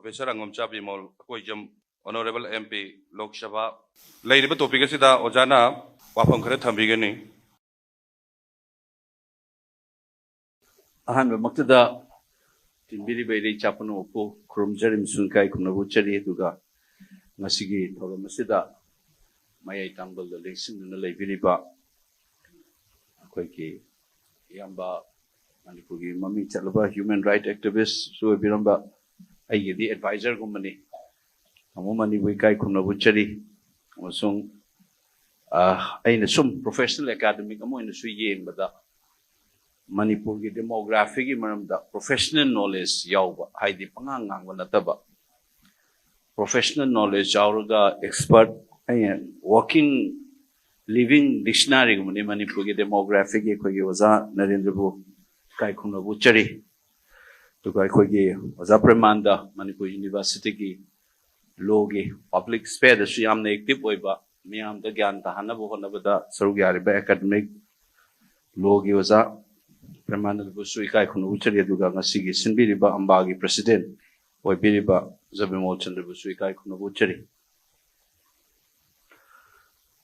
Professor Angomcha Bimol, Akoijam, Honorable MP, Lok Sabha. Lady topic is the Ojana, Wapam Kretam beginning. Ahan Maktada Timbiri Bedi Chapano, Krum Jerim Sunkai Kunavuchari Duga, Nasigi, or Masida, Maya Tangle, the Lexin and the Labiriba, Akoiki, Yamba, Manipugi, Mami Chalaba, human rights activists, so Biramba, the advisor company. A woman we kai Kunavuchari, or song, in some professional academic, I'm in the Sui but the Manipur ki demographic ki maramda professional knowledge yauba haidi pangang nataba professional knowledge yauraga expert working living dictionary mani Manipur ki demographic ki khoi oza Narendra bu kai khuna bu chari to kai khoi ki oza Pramanda Manipur University ki law ki public sphere da siyam na active oiba miyam da gyan tahana bu hona bada saru gyari ba academic law ki oza Pramana Busui Kai Kunuchari Duga Nasigi, Sinbiriba Ambagi President, or Biriba Zabimol Chandra Busui Kai Kunuchari.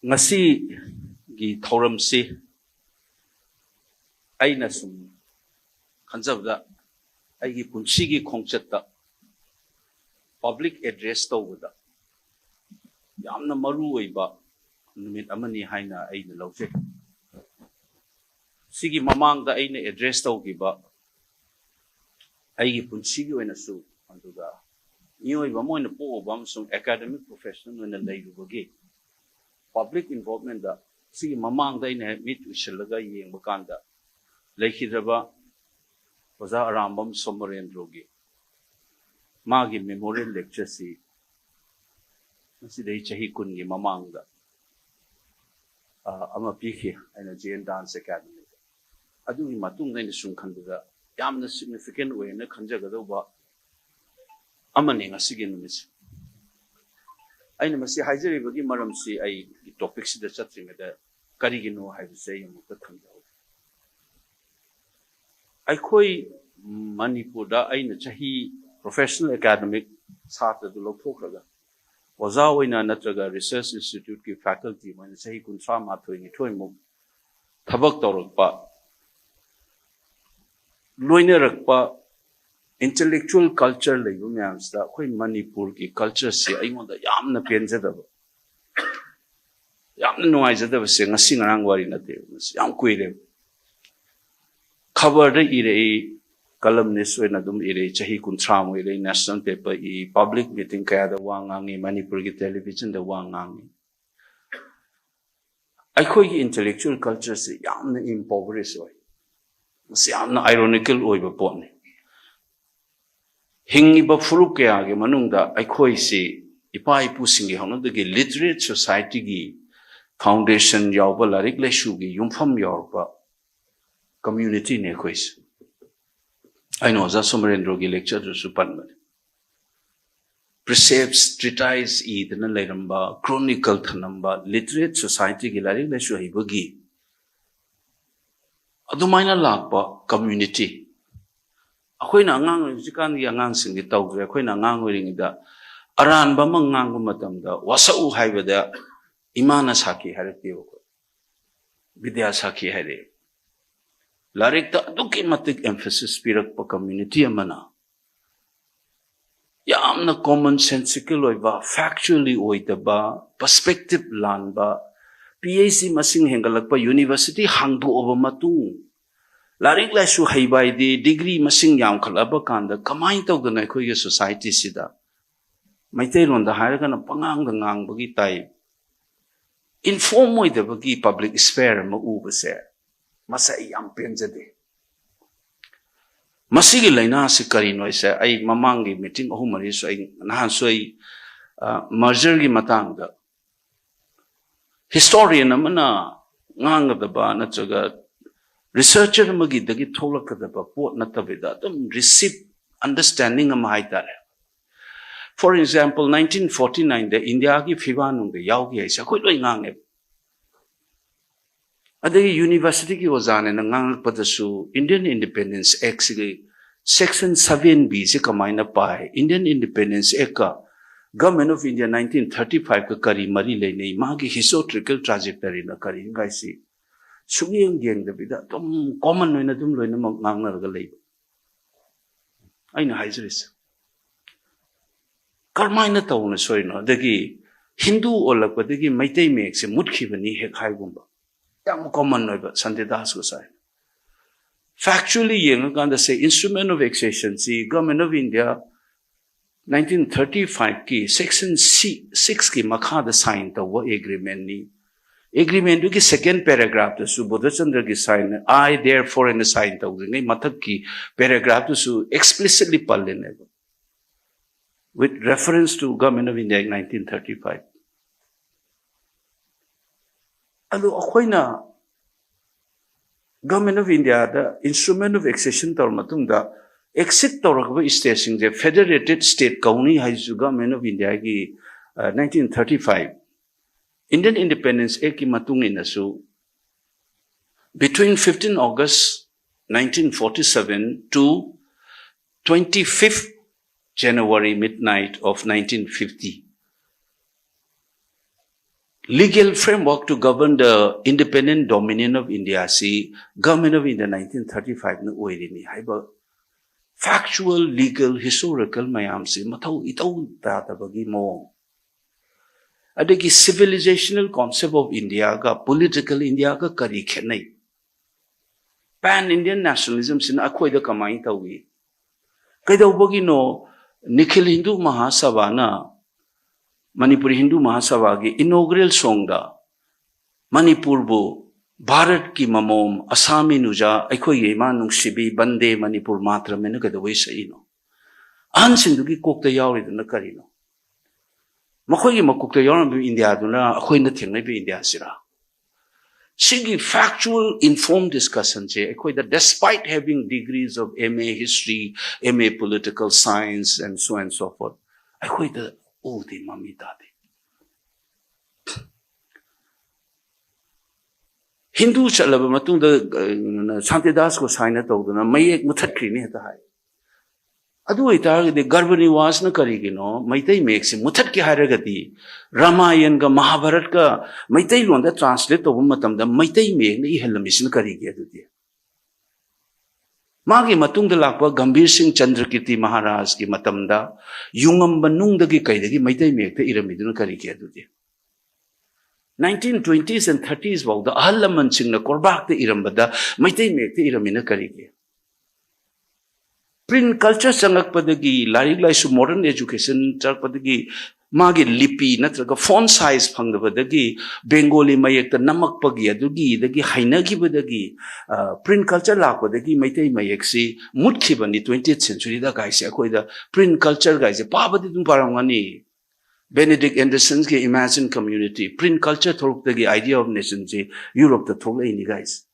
Nasi Gi Toram Si Ainasum Kanzavda Agi Punchigi Kongcheta Public Address Towada Yamna Maruiba Numit Amani Haina Aina Logic. Sigi mamang da aina address tau giba aigi punsigi oina su anduga iyo iba mo ina po obam sung academic professional oina laibagi public involvement da sigi mamang da ina meet ushalaga yeng bakanda laikhidraba oza arambam somarendrogi magi memorial lecture si masidai chahi kun gi mamang da ama pikhi aina Jain Dance Academy Adu matung na sung kanduga yamna significant way na kanjagadawa amani nga sige numis ay na masi haijari bagi maram si ay topic si da chatring da karigino haibse yung mukatangdaw ay koi Manipur da ay na chahi professional academic satra du lokthokraga wazaw na natraga research institute ki faculty man chahi kunsa mathoy ni thoy mo thabak tawrpa Loine rakpa intellectual culture lego myamsta khoi Manipur ki culture se aingonda yamna penjadaba yamna nuaijadaba se ngasi ngarang wari nate yam kuire cover de ire kalam ne soina dum ire chahi kunthram ire national paper I public meeting kaya da wangangi Manipur ki television da wangangi ai khoi ki intellectual culture se yamna impoverished oi Siamna ironical oiba pone. Hingi ba furuk kaya ge manungda aikoi si ipa ipu singi hano dagi literate society gi foundation yauba larik leshu gi yumfam yauba community ne koi si. I know za Somarendra gi lecture su panmane. Precepts, treatise idana lairamba, chronicle thanamba, literate society gi larik leshu hiba gi Adumaina lakpa community. Ako'y na angang jikan gi angang singi tawgre ako'y na angang ring da aran ba mangang matamda wasa uhay bada imana saki harati ko. Vidya saki hare. Larik ta aduki matik emphasis pirak pa community amana. Yam na common sensical oy ba factually oy da ba perspective lan ba PAC masing hengalak pa university hangdo oba matu. Larik la su haibay di degree masing yam kalaba kanda kamay tawag na ko yung society sida. May tayo da hara ka na pangang dangang bagi tayo. Inform mo ida bagi public sphere mauba siya. Masay ang penjade. Masigilay na si Karino siya ay mamangi meeting o humari so ay nahan so ay merger gi matang da. Historian naman na ngangadaba na tsaga researcher na magidagi tolakadaba po na tabida tam receive understanding na mahaytare. For example, 1949 da India ki fibanong da yawgi ay siya kuy loy ngangib. Adagi university ki wazane na ngangag padasu Indian Independence Act sige Section 7B se kamaina pai Indian Independence Act ka Government of India 1935 ka kari mari le nei magi historical trajectory na kari ngai si sugiyang geng da bida tom common noina dum loina ngangnar ga lei aina haiseris karmaina tawna soino dagi Hindu olak dagi maitai mek se mutkhi bani he khai gumba yam common noiba Santidas ko sai factually yeng kan da say instrument of vexation see Government of India 1935 ki section 6 ki makha da sign ta wo agreement ni agreement ki second paragraph to su Bodhachandra ki sign I therefore in the sign ta ngai mathak ki paragraph to su explicitly palle with reference to Government of India in 1935 alo akoina Government of India the instrument of accession tor matung da exit torakba state the federated state kauni haisu Government of India ki 1935 Indian Independence Act ki matung inasu between 15 August 1947 to 25th January midnight of 1950 legal framework to govern the independent dominion of India see Government of India 1935 na oirini haiba factual legal historical mayam se mathau itau ta bagi mo adagi civilizational concept of India ga political India ga kari khenai pan Indian nationalism sin akhoi da kamai tawi kaidau bagi no Nikhil Hindu Mahasabha na Manipuri Hindu Mahasabha ki inaugural song da Manipur bu Bharat ki mamom Asami nuja akhoi ye ma nungsibi bande Manipur matra me na kadawai sai no an sindu ki kokta yauri na kari no makhoi ki makokta yauri bi India du na akhoi na thengnai bi India sira sigi factual informed discussion che akhoi da despite having degrees of MA history MA political science and so forth akhoi da udi mami dadi Hindu chalaba matung da Santidas ko sign ta uduna mai muthatri ne ta hai adu itar de garbani was na karigi no maitai mek se muthat ki haragati Ramayan ga Mahabharat ka maitai lon da translate to matam da maitai mek na ihelamisin karigi adu de magi matung da lakwa Gambhir Singh Chandrakirti Maharaj ki matam da yungam banung da gi kaidagi maitai mek ta iramidun karigi adu de 1920s and 30s wow the ahalaman sing na korbak te irambada maitai mek te iramina karigi print culture sangak padagi larik laisu modern education chak padagi magi lipi natraga font size phangda padagi Bengali mayek ta namak pagi adugi dagi hainagi badagi print culture lak padagi maitai mayek si mutkhi bani 20th century da gaise akoi da print culture gaise pabadi dum parangani Benedict Anderson's ke Imagine Community print culture thoruk the idea of nation je Europe the thoruk ini guys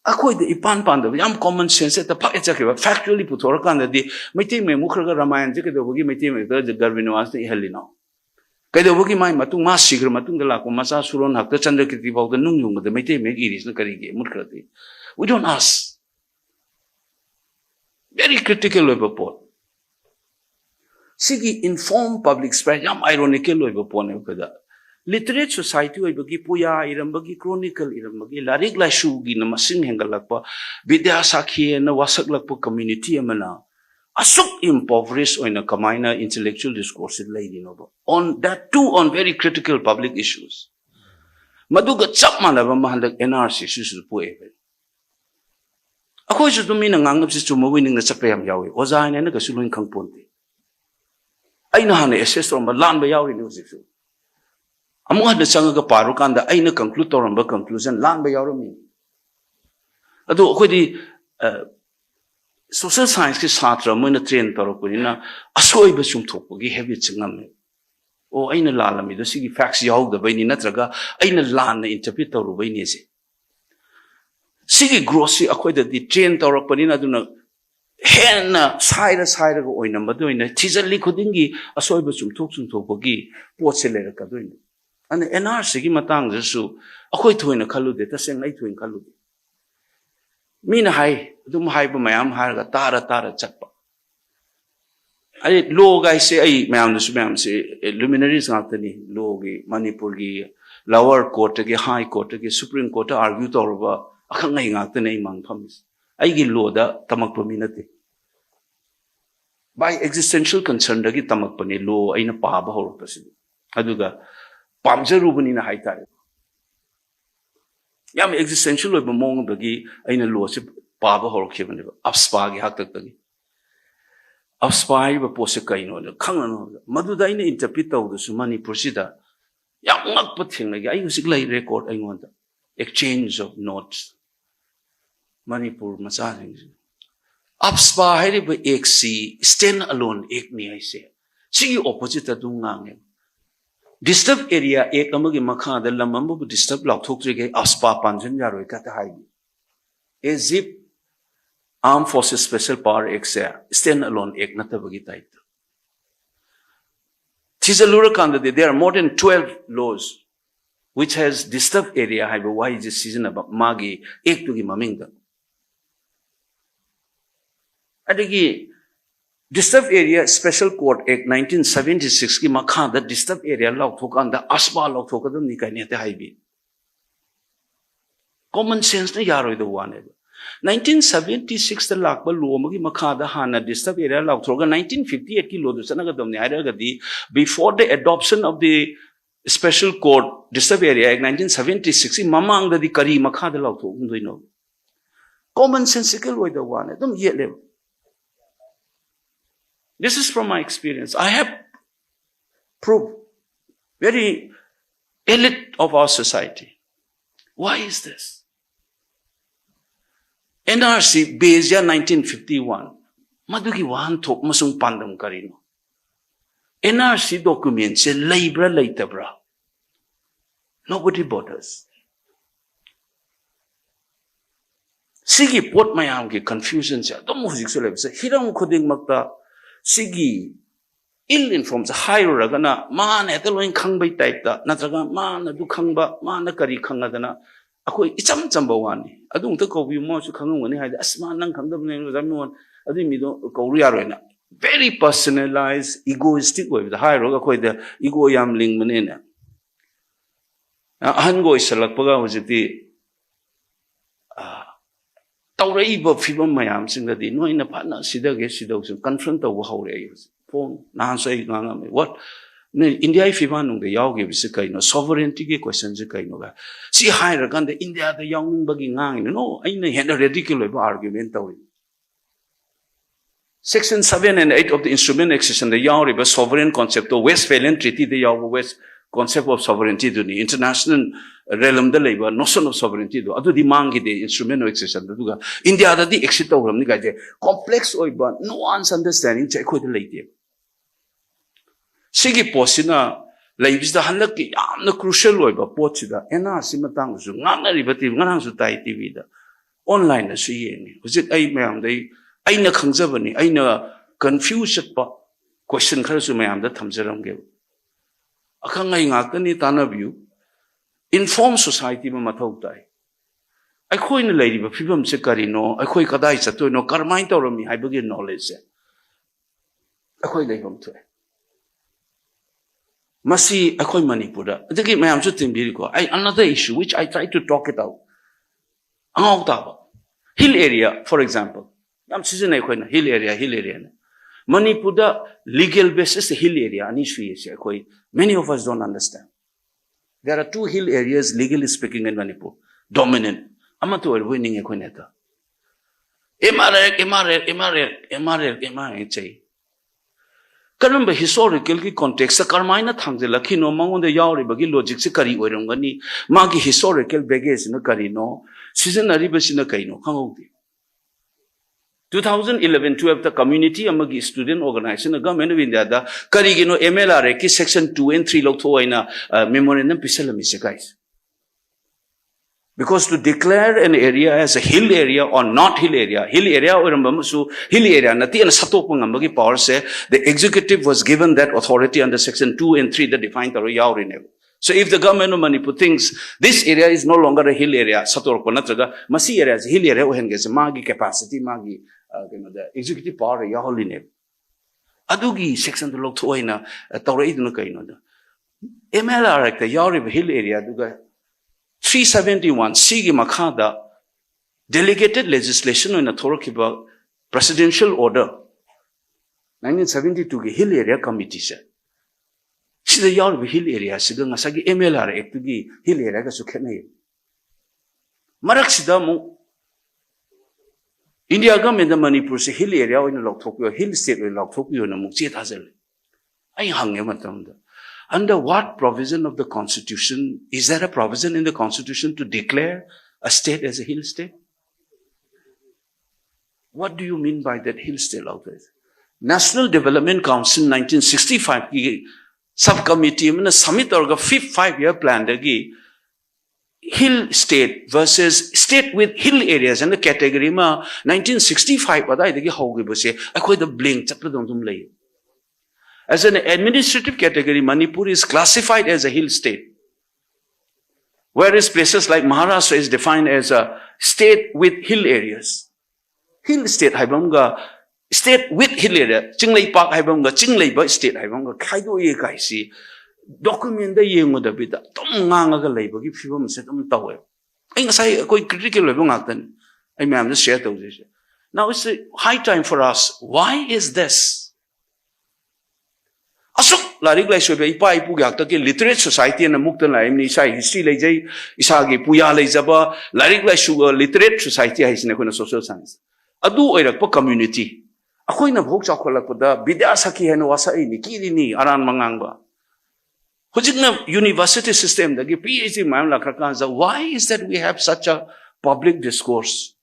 akoi the ipan panda yam common sense ta phak echa ke factually puthor kan da di maitai me mukhra ga Ramayan je ke do bogi maitai me da Garvinwas ni helino kai do bogi mai matung ma sigra matung da la ko masa suron hak ta Chandrakirti bau da nung yung da maitai me iris na kari ge mukhra ti we don't ask very critical report Sigi inform public space yam ironical loiba pone kada literate society oibagi puya irambagi chronicle irambagi larik laishu gi na masing hengalakpa vidya sakhi na wasaklakpa community amana asuk impoverished oina kamaina intellectual discourse lady no on that too on very critical public issues maduga chap manaba mahalak NRC su puebe akoi su tumina ngangap si chumawi ning na chapyam yawi oza na ka suluin khangponte aina hane assess toramba lan ba yawi ni usisu amu hada changa paru kanda aina conclude toramba conclusion lan ba yawrami adu akhoi di social science ki satra moina train torokuni na asoi ba sum thokgi habit chingam o aina lalami do sigi facts yaw da baini natraga aina lan na interpret toru baini se sigi grossy akhoi da di train torokuni na duna henna saira go oina madoina tizali khudingi asoiba chumthok bogi potse lera ka doina ane NRC gi matang jesu akhoi thoina khalu de ta seng ai thoin khalu mina hai Dum haiba mayam harga tara chatpa. I law guy say I ma'am say luminaries ngakani law gi Manipur gi lower court gi high court gi Supreme Court argue torba akhangai ngaktane mang phamis. I gi law da tamak paminati. By existential concern dagi tamak pani law aina paba hor pasi. Aduga pamjarubani na haitare. Yam existential oiba mong dagi aina law se paba hor khibani ba upspa gi hak tak dagi. Upspa ba pose kaino na khangano maduda ina interpret tawdu su Manipur sida yam ngakpa thinglagi ai usik lai record ai ngonda exchange of notes Manipur masajing upspa hai ba ek si stand alone ek ni ai se sigi opposite adu ngange disturb area ek amagi makha da lamam bu disturb lak thok ge upspa panjan ya roi ka ta hai a zip Armed Forces Special Power Act stand alone act nata bagi type. Tisalura kanda there are more than 12 laws which has disturbed area have why is this season about magi act to gi mamingda. Adigi disturbed area Special Court Act 1976 ki makha da disturbed area law thokanda aspa law thokadam ni kaine te haibi. Common sense na yaroi the one. 1976 the lakba law magi makada hana disturb area law throga 1958 ki law dusana gadam ne aira gadi before the adoption of the special court disturb area act 1976 mamang da di kari makada law thog ndoi no common sensical way the one dum ye le. This is from my experience. I have proved very elite of our society. Why is this? NRC Beja 1951 Madugi wan thok masung pandam karino. NRC document se labra bra. Nobody bothers. Sigi pot mayam ki confusion se dom music so lebe se hiram khoding makta sigi ill informed high ragana man etaloin khangbai type da natraga man adu khangba man kari khangadana Akoi icham chamba wani adung ta ko bi mo su khangong wani ha asma nang khangdam ne zamon adu mi do ko ru yaro na very personalized egoistic way the high roga koi the ego yam ling mane na han go isalak paga hojiti tawrei ba phibam mayam sing da di no ina phana sida ge sida su confront to hore phone nan sai nganga me what India fiban the yawgi bisikaino sovereignty ki question kaino ga si higher kan the India the young bagi ngang no aina had a ridiculous argument tawi Section 7 and 8 of the instrument accession the yaw river sovereign concept of Westphalian treaty the yaw west concept of sovereignty to the international realm the labor notion of sovereignty do adu di mangi the instrument of accession do ga India da di exit ram ni ga je complex oiba nuance understanding che ko de leite Sigi posina laibis da hanlak ki yamna crucial oiba pochida NRC matang su ngana ribati nganang su tai TV da online na su yeni hujit ai mayam dai aina khangjabani aina confused pa question khara su mayam da thamjaram ge akhangai ngakani tanabiu inform society ma mathau tai ai khoi na lairiba phibam se karino ai khoi kadai chatoi no karmai tawrami haibagi knowledge se ai khoi leibam thoi Masi akoi Manipura. Adagi mayam su timbiri ko. Another issue which I try to talk it out. Angau taba. Hill area, for example. Yam season akoi na hill area na. Manipura legal basis hill area ani shui se akoi. Many of us don't understand. There are two hill areas legally speaking in Manipur. Dominant. Amatu winning akoi neta. MRL chay. Karamba historical ki context sa karmaina thangjela khino mangonda yauri bagi logic se kari oirangani magi historical baggage na kari no season ari basina kaino khangauti 2011-12 the community amagi student organization government of India da kari gino MLRA ki section 2 and 3 lok thoina memorandum pisalami se guys Because to declare an area as a hill area or not hill area or hill area, the executive was given that authority under section 2 and 3 that defined the So if the government of Manipur thinks this area is no longer a hill area, Satorko Natraga, Masi area is hill area, Ohenges, Magi capacity, Magi, the executive power, Yaholine. Adugi section to look to Oina, Tauraidno Kaino. MLR Act, the Yarib Hill area, 371, Sigi Makada, delegated legislation in a Torokiba presidential order. 1972 Hill Area Committee said. See the Yarb Hill area, Sigang Asagi MLR Act to give Hill area Sukane. Maraxidamu India government the Manipur Hill area in Loktopio, Hill State in Loktopio and Muksit Hazel. I hung him at under what provision of the Constitution? Is there a provision in the Constitution to declare a state as a hill state? What do you mean by that hill state out there? National Development Council 1965 subcommittee in a summit or a fifth 5-year plan hill state versus state with hill areas and the category ma 1965 what I think how we say I quite the blink as an administrative category, Manipur is classified as a hill state. Whereas places like Maharashtra is defined as a state with hill areas. Hill state, Haibamga, state with hill area. Chinglai Park, Haibamga, Chinglai Ba state, Haibamga, Kaido Ye Kaisi. Document the Yengo the Bida, Tom Nanga labor, give you set them tower. I say a quite critical of Acton. I may have to share those. Now it's a high time for us. Why is this? Asuk larik lai sobe ipa ipu gak ta ke literate society na muktan lai ni sai history lai jai isa ge puya lai jaba larik lai su literate society hai sine ko na social science adu oirak pa community akoi na bhok chakolak da bidya saki hen wasa ni kiri ni aran mangang ba hujik na university system da ge PhD mam la khakan za why is that we have such a public discourse,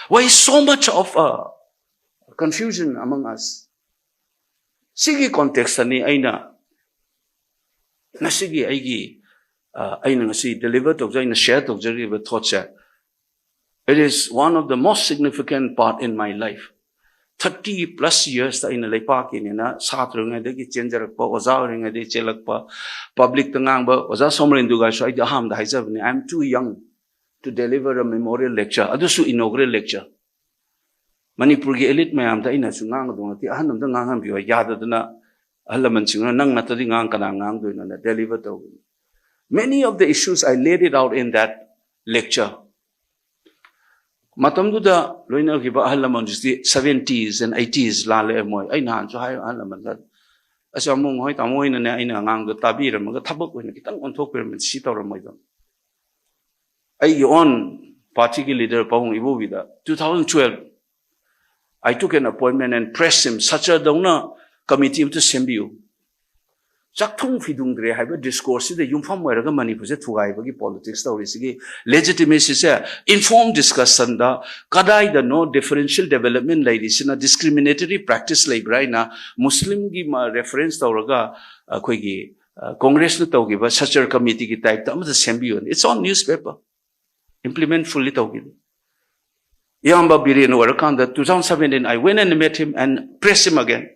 why is so much of confusion among us? Sige context ani aina nasigi aigi aina ngasi deliver to aina share to the thoughts. It is one of the most significant part in my life. 30 plus years ta ina leipak in na satru nga de ki changerak pa oza ringa de chelak pa public tangang ba oza somrin du ga so I ham da haizab ni I'm too young to deliver a memorial lecture adusu inaugural lecture. Manipur ki elite mayam da ina su ngang do ti ahanam da ngang biwa yada na alaman singa nang natadi ngang kana ngang do na deliver to. Many of the issues I laid it out in that lecture. Matam du da loina ki ba alaman just 70s and 80s la le moy ai nan so hai alaman da asa mong hoi ta moy na ne ina ngang do tabi ra ma thabak ko ni kitang on thok per si taw ra moy do ai on party ki leader paung ibu vida 2012 I took an appointment and pressed him such a dona committee to sembiu. Chakthung fidung dre have a discourse the yumfam where the money was a tugai politics stories legitimacy say informed discussion da kadai the no differential development ladies in a discriminatory practice like right now Muslim gi reference tawraga koigi Congress no tawgi such a committee ki type ta the sembiu it's on newspaper implement fully tawgi. Yamba Birin Warakanda, 2017, I went and met him and pressed him again.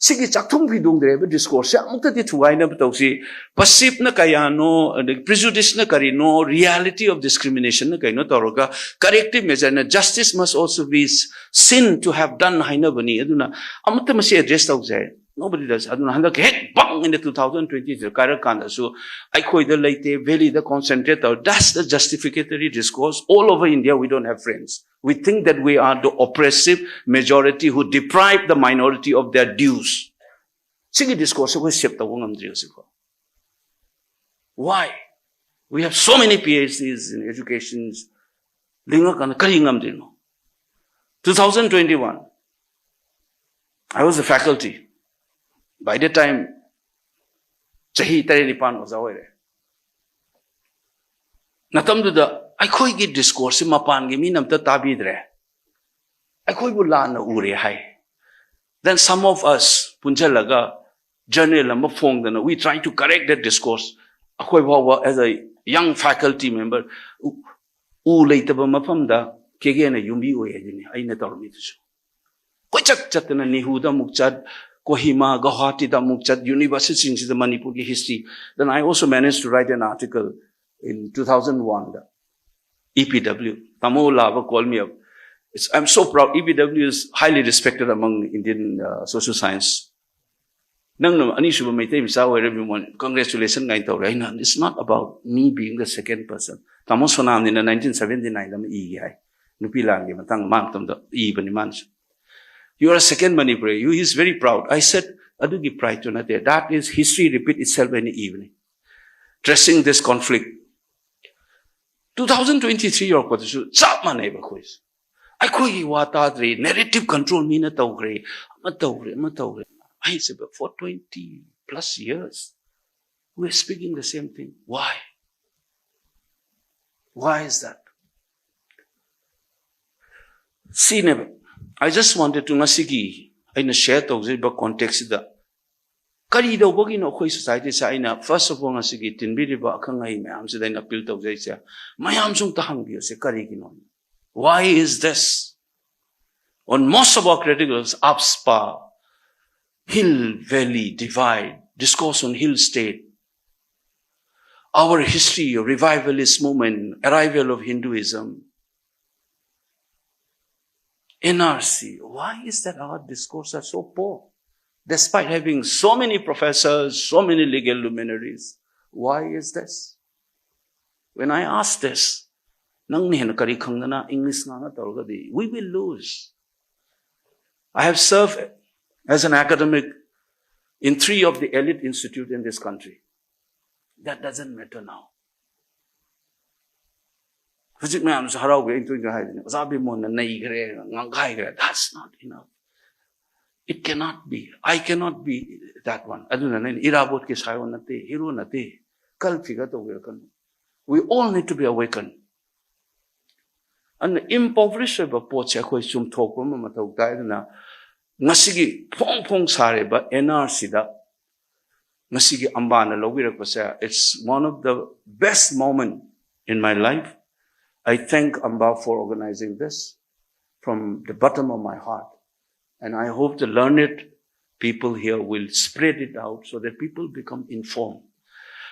Sige chakthung bidung drebe discourse amukta di thuai na btausi pasip na kayano prejudice na karino reality of discrimination na kaino toroga corrective measure na justice must also be sin to have done haina bani aduna amukta masi address tau jai nobody does aduna handa hek bang in the 2020 karakanda so I koi the laite valley the concentrator that's the justificatory discourse all over India. We don't have friends. We think that we are the oppressive majority who deprive the minority of their dues. Sige discourse ko sep ta wong amdri ko. Why? We have so many PhDs in education. Linga kan karingam dino. 2021 I was a faculty. By the time chahi 35 was aware. Natam du da Akoi gi discourse mapan gi minam ta tabidre. Akoi bula na ure hai. Then some of us punjalaga journal am phone na we trying to correct that discourse. Akoi bawa as a young faculty member u leita ba mafam da kege na yumbi o ye ni ai na tor mi tu. Koi chat chat na ni hu da muk chat Kohima, Guwahati, Mukchat, universities in the Manipur history. Then I also managed to write an article in 2001. EPW. Tamo Lava called me up. I'm so proud. EPW is highly respected among Indian social science. Congratulations. It's not about me being the second person. Tamo Sonam in 1979. You are a second Manipuri. He is very proud. I said, Adugi pride to Nate. That is history repeat itself any evening. Dressing this conflict. 2023 or what is it? Chapman neighbor quiz. I could watadri, narrative control mean a togre. I said, but for 20 plus years, we're speaking the same thing. Why? Why is that? See, never. I just wanted to ngasigi. I na share to the context da. Kari daw bagi no koi society sa ina first of all ngasigi tinbiri ba kangai me am sa ina appeal to sa mayam sung tahang biyo se kari ginon. Why is this? On most of our criticals, APSPA, Hill Valley Divide, discourse on Hill State, our history of revivalist movement, arrival of Hinduism, NRC. Why is that our discourse are so poor? Despite having so many professors, so many legal luminaries, why is this? When I ask this, we will lose. I have served as an academic in 3 of the elite institutes in this country. That doesn't matter now. That's not enough. It cannot be. I cannot be that one. We all need to be awakened. And impoverished Nasigi pong pong sare ba NRC da nasigi ambana lobira ko sa. It's one of the best moments in my life. I thank Amba for organizing this from the bottom of my heart. And I hope the learned people here will spread it out so that people become informed.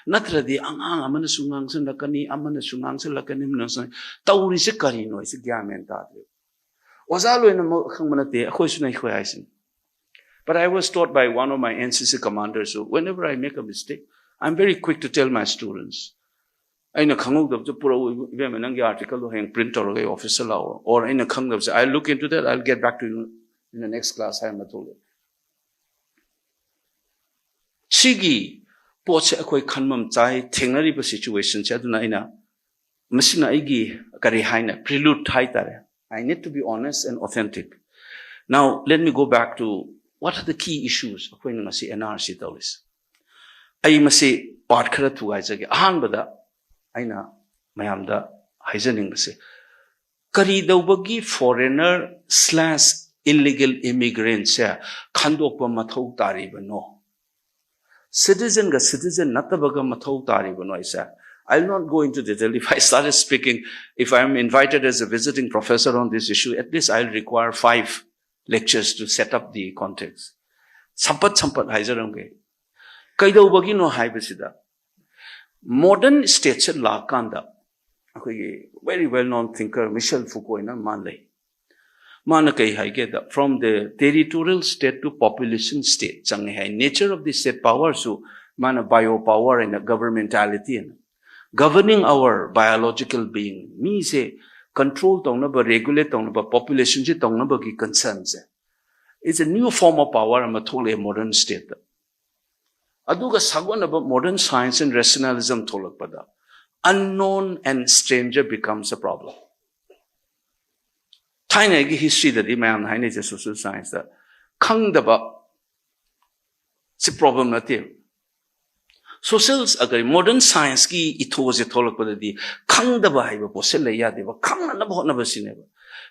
Natra di ang amana sungang sa lakani amana sungang sa lakani mnasa tauri se karino se gyamen tatri. But I was taught by one of my NCC commanders, so whenever I make a mistake, I'm very quick to tell my students. I article print or officer or in a I'll look into that, I'll get back to you in the next class. I am told it. Chigi poche akoi kanmam chai thengnari ba situation chaduna ina masina igi kari haina prelude thaitare. I need to be honest and authentic. Now, let me go back to what are the key issues of when I see NRC tawis. I must part khara tu ai jage ahan bada aina mayamda haijaning se kari dawbagi foreigner / illegal immigrant se khandokpa mathau tari bano citizen ga citizen natabaga mathau tari bano isa. I'll not go into detail. If I started speaking, if I'm invited as a visiting professor on this issue, at least I'll require 5 lectures to set up the context. Sampat haijarange. Kaidau bagi no haibasida. Modern states la kanda. Very well-known thinker Michel Foucault na manlay. Mana kai haige from the territorial state to population state. Change hai nature of the state power so mana biopower and governmentality and governing our biological being. Me say control taunaba, regulate taunaba, population je taunaba ki concerns. It's a new form of power and a modern state. Aduga sagwan about modern science and rationalism tholak pada. Unknown and stranger becomes a problem. Taina gi history that iman haine je social science da khang daba si problem nati. Socials agar modern science ki ito je tholak pada di khang daba haiba posel le ya deba khang na bahot na basine ba.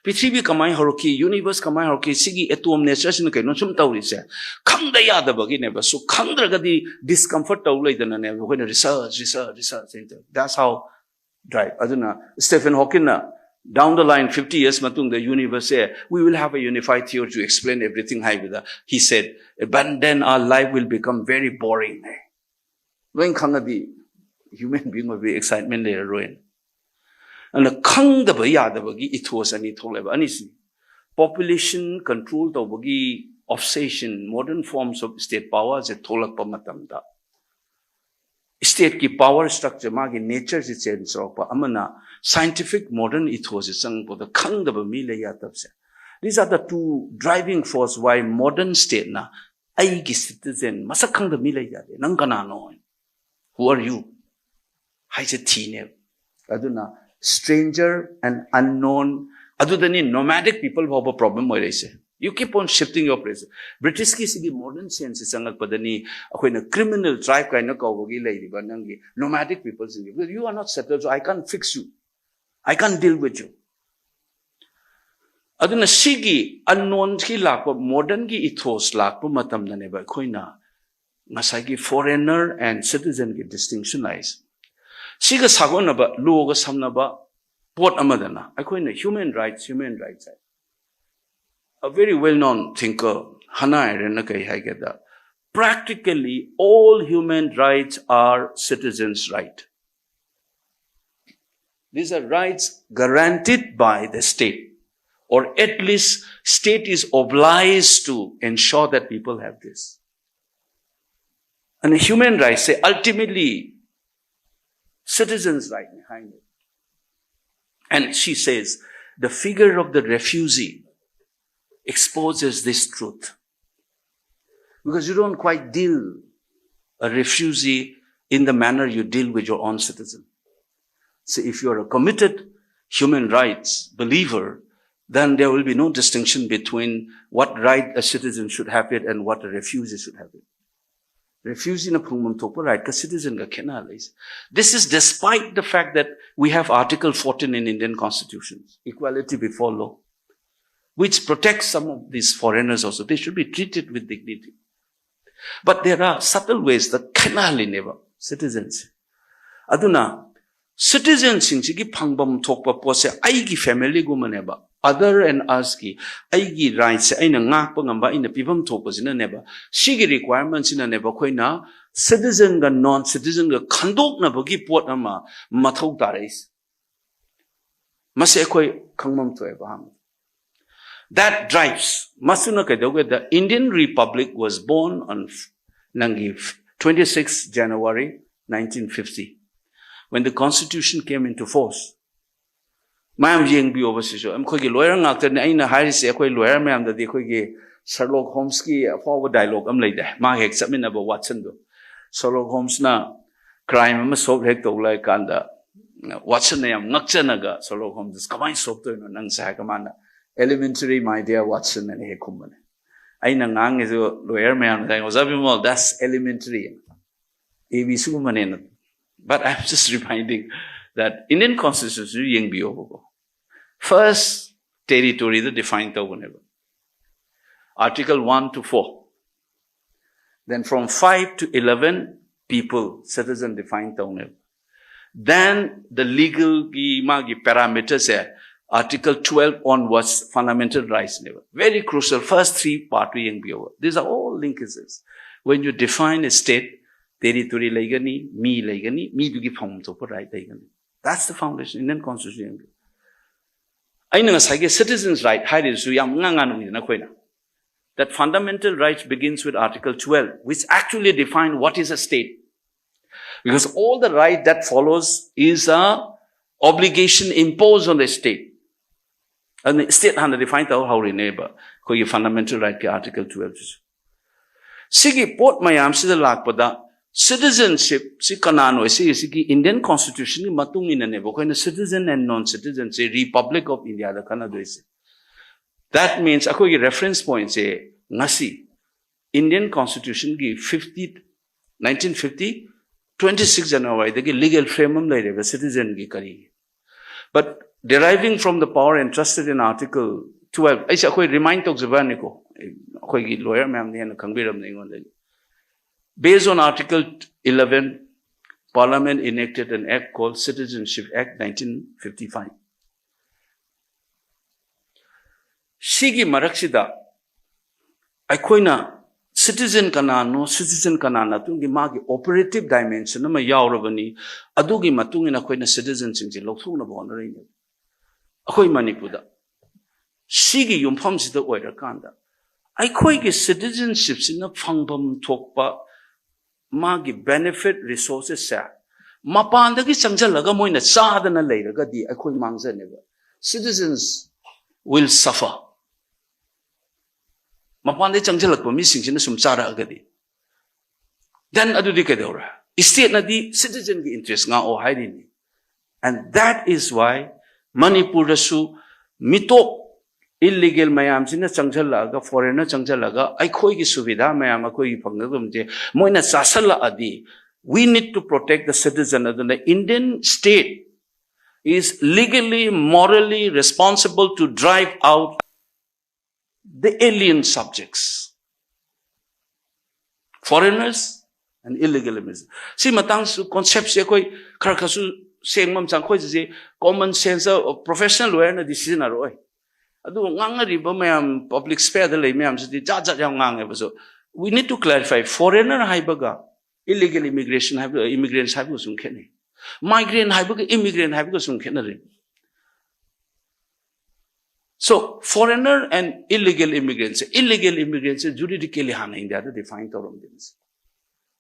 Prithvi kamai horoki universe kamai horoki sigi atom nature sin kai no sum tawri se khang da ya daba gi ne ba so khang dra ga di discomfort taw lai dana ne ko research center. That's how drive aduna Stephen Hawking na Down the line, 50 years matung the universe say, we will have a unified theory to explain everything. He said, but then our life will become very boring. When human being will be excitement later on. And the kang the bayadabagi it was an itoleba. Population control the bagi obsession, modern forms of state power is a tolak pamatamda. State ki power structure magi nature is change amana scientific modern ethos is sang the kang the bamile yatabse. These are the two driving force why modern state na aigi citizen masakang the mile yade nang kanano. Who are you? Haise tine. Aduna stranger and unknown. Adudani nomadic people who have a problem with it. You keep on shifting your place. British ki sigi modern sense is sangat padani akoina criminal tribe kind of kawagi lady banangi nomadic people sigi. Because you are not settled, so I can't fix you. I can't deal with you. Aduna sigi unknown ki lakpa modern ki ethos lakpa matam na neba akoina masagi foreigner and citizen ki distinction lies. Siga sagon ba luoga samna ba pot amadana akoina human rights. A very well-known thinker, Hannah Arendt, practically all human rights are citizens' rights. These are rights guaranteed by the state, or at least state is obliged to ensure that people have this. And human rights say ultimately citizens' right behind it. And she says the figure of the refugee exposes this truth. Because you don't quite deal a refugee in the manner you deal with your own citizen. So if you're a committed human rights believer, then there will be no distinction between what right a citizen should have it and what a refugee should have it. Refugee na pungmam topo right ka citizen ka kena lays. This is despite the fact that we have Article 14 in Indian Constitution, equality before law, which protects some of these foreigners also. They should be treated with dignity. But there are subtle ways that cannot never citizens. Aduna citizens singsi pangbam tokpa pose aigi family gumaneba. Other and us ki aigi rights aina ngak pangamba ina pibam tokpa sina neba. Shigi requirements ina neba koina citizen ga non-citizen ga kandok na bagi pot ama mathau tarais. Mase koi kangmam to eba. That drives. The Indian Republic was born on 26 January 1950, when the Constitution came into force. Mayam yeng bi overseas. I'm going to lawyer ngakter na ina haris ekoi lawyer mayam da di koi Sherlock Holmes ki forward dialogue am like that. Ma hek samin aba Watson do. Sherlock Holmes na crime am solve hek to like kanda. Watson na yam ngakcha naga Sherlock Holmes kamay solve to nang sa kamana. Elementary, my dear Watson and Hekumane. I nang is a lawyer man. Bimol, that's elementary. But I'm just reminding that Indian Constitution yung biyo. First territory the defined whenever. Article 1 to 4. Then from 5 to 11 people, citizen defined whenever. Then the legal parameters Article 12 onwards, fundamental rights level. Very crucial. First three part yung biyo. These are all linkages. When you define a state, territory laigani, me dugi phang to right laigani. That's the foundation. Indian Constitution. I know citizens' right. That fundamental rights begins with Article 12, which actually define what is a state. Because all the right that follows is a obligation imposed on the state. And the state has defined how neighbor. Koi fundamental right ke Article 12. Sigi port mayam sida lakpada citizenship si kanano sigi Indian Constitution ni matung ina nebo koi na citizen and non-citizen say Republic of India da kana do ise. That means ako reference point say ngasi Indian Constitution ki 1950 26 January the legal framework lai reba citizen ki kari. But deriving from the power entrusted in Article 12, I say, remind to Zavaniko, lawyer ma'am, based on Article 11, Parliament enacted an act called Citizenship Act 1955. Sigi Maraksida Akoina citizen kanano, citizen kanana tungi magi operative dimension nama yauravani, adugi matungi na koina citizen singsi lokthuna bonari. Akoi Manipuda. Sigi yumpam sida oira kanda. Akoigi citizenship sina fangbam tokpa magi benefit resources sa. Mapandagi sangjalaga moina sadana leiraga di akoi mangza neba. Citizens will suffer. Mapandai changjalaga missing sina sumchara agadi. Then adudi kadora. State na di citizen ki interest nga o haidini. And that is why Manipur su mito illegal mayam sina changjalaga foreigner changjalaga aikoi ki suvidha mayam akoi ki pangdam je moina sasala adi. We need to protect the citizen. The Indian state is legally, morally responsible to drive out the alien subjects, foreigners and illegal immigrants. See, matang su concepts ye koi karakasu seng mam chang koi je common sense of professional lawyer na decision aroi. Adu ngang riba mayam public spare the lay mayam sidi jat yang ngang so we need to clarify foreigner haibaga illegal immigration immigrants have sung khene. Migrant haibaga immigrant haibaga sung khene. So, foreigner and illegal immigrants juridically hana India to define terms.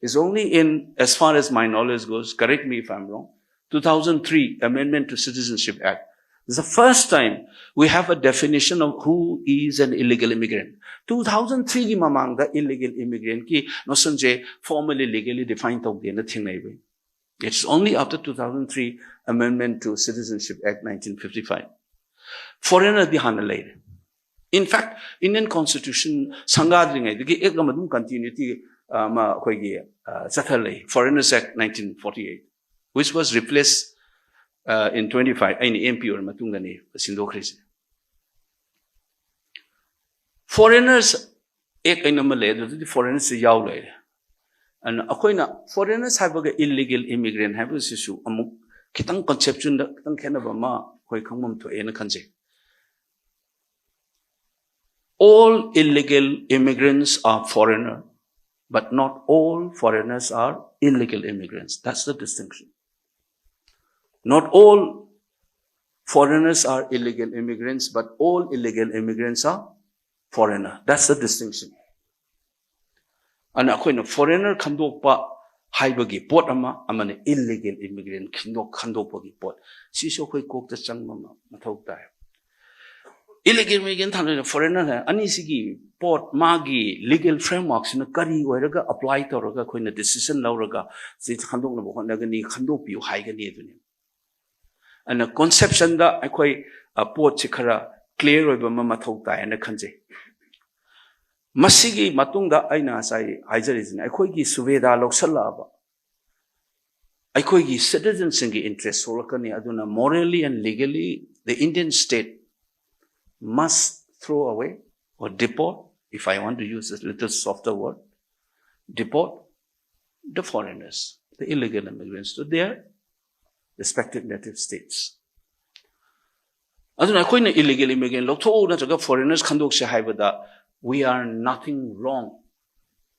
It's only in, as far as my knowledge goes, correct me if I'm wrong, 2003 Amendment to Citizenship Act. This is the first time we have a definition of who is an illegal immigrant. 2003 ki mamang the illegal immigrant ki notion je formally legally defined tau de na thingnai bai. It's only after 2003 Amendment to Citizenship Act 1955. Foreigner dihana later. In fact, Indian Constitution sangadring ay digi ek namadum continuity ma koigi sathalay Foreigners Act 1948, which was replaced in 25 any MP or matungani sindokris. Foreigners ek ay namalay the foreigners yaw lay. And akoina foreigners have a illegal immigrant have a issue amuk kitang conception da kitang kenaba ma koi kangmam to ena kanje. All illegal immigrants are foreigner, but not all foreigners are illegal immigrants. That's the distinction. Not all foreigners are illegal immigrants, but all illegal immigrants are foreigner. That's the distinction. And akoina foreigner khandokpa haibagi pot ama amane illegal immigrant khandokpagi pot. Siso koi kokta changma mathau tai. Illegal immigrant and foreigner anisigi pot magi legal frameworks in a kari weraga apply to raga koina decision lauraga sit khandok na bokon nagani khandok piu haigani duni. And a conception da akoi a pot chikara clear over mathau tai and a kanje. Masigi matungda aina sai haijarizin akoi gi suveda loksalaba. Akoi gi citizens ingi interest solakani aduna morally and legally the Indian state must throw away or deport, if I want to use a little softer word, deport the foreigners, the illegal immigrants to their respective native states. Aduna koina illegal immigrant lokto na jaga foreigners khandok se haibada we are nothing wrong.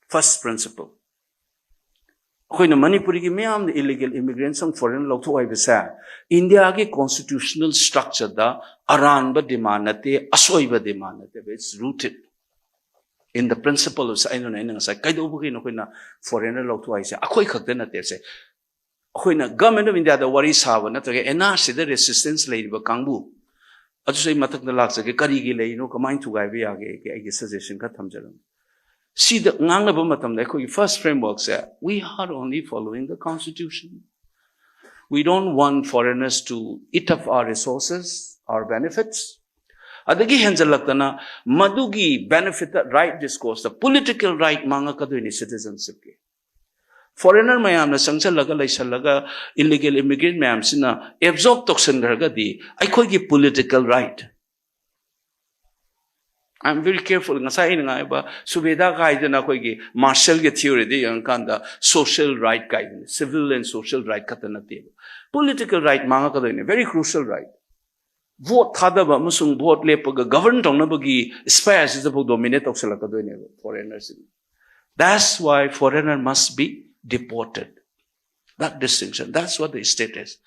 First principle. Koina Manipuri ki meyam the illegal immigrants and foreign lokto haibasa India ki constitutional structure da aranba demanate asoiba demanate. It's rooted in the principle of foreigner lokto haise akoi khakta na te se akoina government of India da wari sawa natrage NRC the resistance leiba kangbu adu sei matak na lak sake kari gi leino kamai thugai be age ke age suggestion ka thamjaram. See the ngangnaba matam da koi first framework say we are only following the constitution. We don't want foreigners to eat up our resources, our benefits. Adagi henjalaktana madugi benefit the right discourse, the political right manga kaduini citizenship ke. Foreigner mayam na sangchalaga laisalaga illegal immigrant mayam sina absorb toxin garga di aikoi gi political right. I'm very careful. Ngasai nga iba subeda kaidana koi gi Marshall ge theory de yang kanda social right kaidana, civil and social right katana te. Political right manga kaduini very crucial right. vote thadaba musung vote lepaga govern tongnabagi spares is about dominate oksalakadoine foreigners. That's why foreigner must be deported. That distinction. That's what the state is.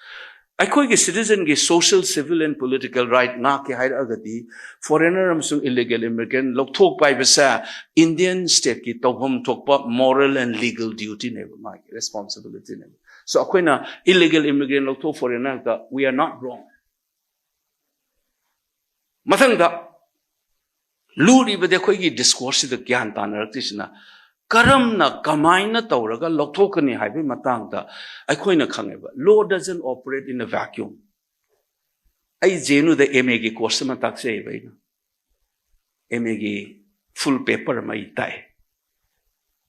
Akoigi citizen ki social, civil and political right na ke hair agati foreigner amsung illegal immigrant lok thok pai besa Indian state ki tawham thokpa moral and legal duty ne ma responsibility ne. So akoina illegal immigrant lok thok foreigner ka we are not wrong. Mathanga luri bade akoigi discourse the gyan tanaraktisna karamna kamaina tawraga lokthokani haibe matangda aikoina khangeba law doesn't operate in a vacuum. Ai jenu the MA gi course ma takse baina MA gi full paper mai tai.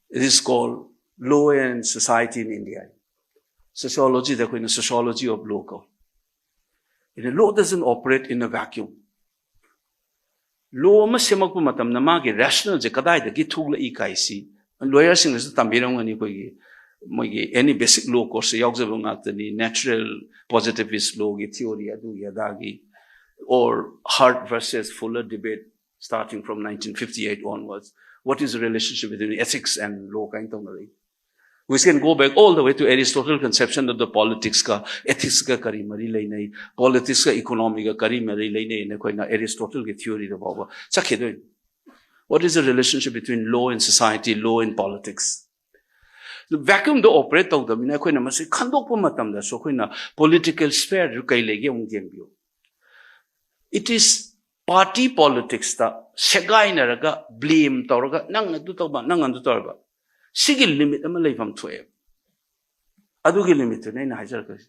It is called Law and Society in India. Sociology the koina sociology of law. The law doesn't operate in a vacuum. Law ma semakpu matam na ma gi rational je kadai da gi thugla I kaisi lawyers in this tambirong ani kogi any basic law course yagjabung atani natural positivist law gi theory adu yadagi or Hart versus Fuller debate starting from 1958 onwards. What is the relationship between ethics and law kind of thing? We can go back all the way to Aristotle's conception of the politics ka ethics ka kari mari leinai politics ka economy ka kari mari leinai ne koina Aristotle ki theory da baba chakhe. What is the relationship between law and society, law and politics? The vacuum do operate of them in a coin must conduct matam so political sphere. It is party politics that Shagainaraga blame Torga, Nangadutoba, Nangandutorba. Sigil limit a Malay from 12. Adugi limit in Hajar.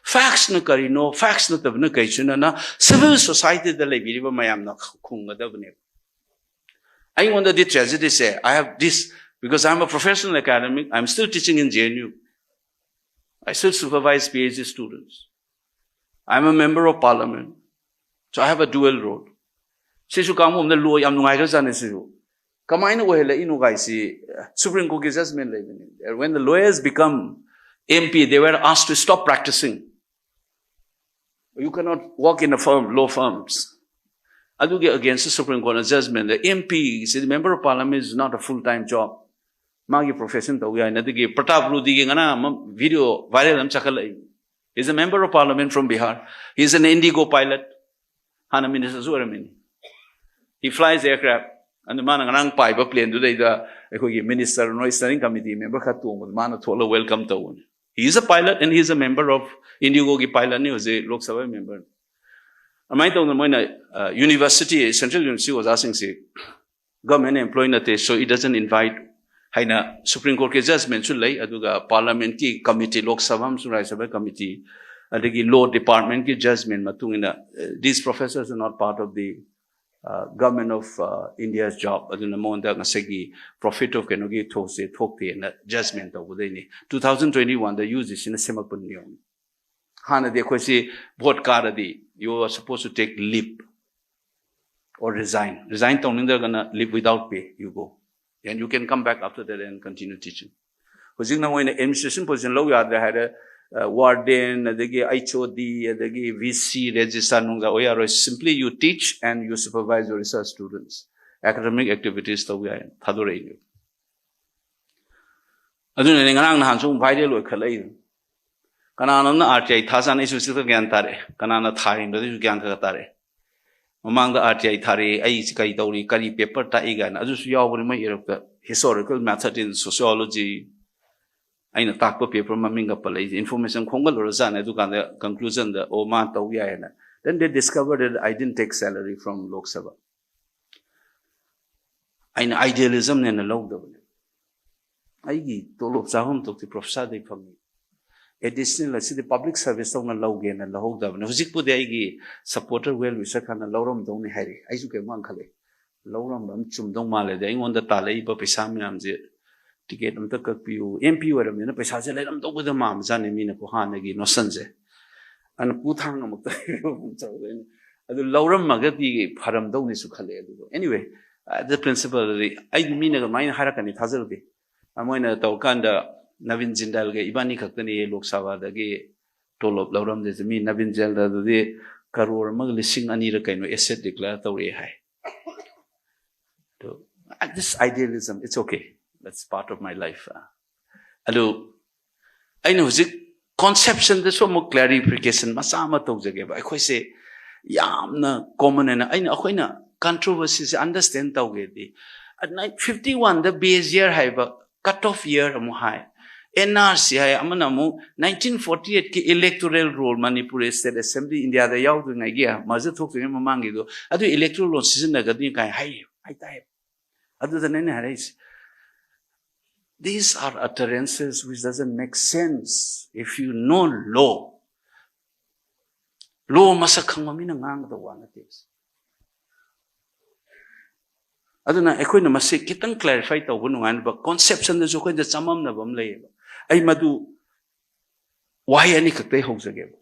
Facts no carino, facts not of negation, and civil society the Labiriba Mayam Kunga Davne. I want the tragedy say, I have this, because I'm a professional academic, I'm still teaching in JNU. I still supervise PhD students. I'm a member of parliament. So I have a dual role. Sishu kamu the law yam nungai ka jane sisu. Kamaina wo hela inu guys Supreme Court judgment like when the lawyers become MP, they were asked to stop practicing. You cannot work in a firm, law firms. Against the Supreme Court judgment, the MP, the member of parliament is not a full-time job. Magi profession to we are nadige Pratap Rudi ngana video viral am chakala. He's a member of parliament from Bihar. He's an Indigo pilot. Hana minister Zuramini. He flies aircraft and the man ngang pai ba plane today the minister no steering committee member khatu man thola welcome to one. He is a pilot and he is a member of Indigo ki pilot ni was a Lok Sabha member. I told them university, Central University was asking, say, government employee so it doesn't invite Haina Supreme Court judgment should lay aduga parliament ki committee, Lok Sabha Surai Sabha committee, adigi law department ki judgment matungina. These professors are not part of the government of India's job. Aduna monda ngasegi profit of kenogi those thokti and judgment of udeni. 2021 the use is in a semakpun niyon. Hana de kwesi vote karadi. You are supposed to take leave or resign. Resign to they're gonna live without pay. You go. And you can come back after that and continue teaching. Because now in the administration position, they had a warden, the HOD, the VC, register. Simply you teach and you supervise your research students. Academic activities that we are in. Thadore. Adun ngang hansung viral khalay. Kanana na RTI thasan isu sito gyan tare. Kanana tharing do gyan tare. Mamang the RTI thare ai sikai tauri kari paper ta igan. Ajusu yaw ma irok historical method in sociology. Aina takpa paper maminga palai information khongal rozan edu kan the conclusion the o ma tawiya na. Then they discovered that I didn't take salary from Lok Sabha. Aina idealism ne na log da. Ai gi tolop sahum tok ti professor de phami. Additional, the public service on a low gain and the whole government. Husik supporter well, we said, and Laurum don't harry. I took a monkale. Laurum chum don't male, they want the Tale, but Pisamiam to get them to cook you. MP were a minute, besides, let them talk with the mom, Zanimina Pohanagi, no Sanze. And Putang, the Laurum Magati Param don't is to Kale. Anyway, the principle, I mean, a mine Harakan, it has a bit. I'm going to Taukanda. Navin Jindal ge ibani kaktani Lok Sabha da ge tolop lauram de mi Navin Jindal da de crore mag lising anira kaino asset declare tawre hai. So this idealism, it's okay. That's part of my life. Ado, I know the conception this one clarification masama tawjage ba. I say yamna common and I know akoina controversies understand tawge di. At 51 the base year hai ba cut off year amu hai. NRC hai amana mu 1948 ki electoral roll Manipur State Assembly India da yaw du ngai gi ma je thok ngai mamangi do adu electoral law season na gadi kai hai ai tai adu da nai hai. These are utterances which doesn't make sense if you know law. Law masa khangma mina ngang da wa na tes. Aduna ekoi na masi kitang clarify taw bu nungan ba conception da jo ko da chamam na bam lay ba ai madu why ani khaktai hok jage ba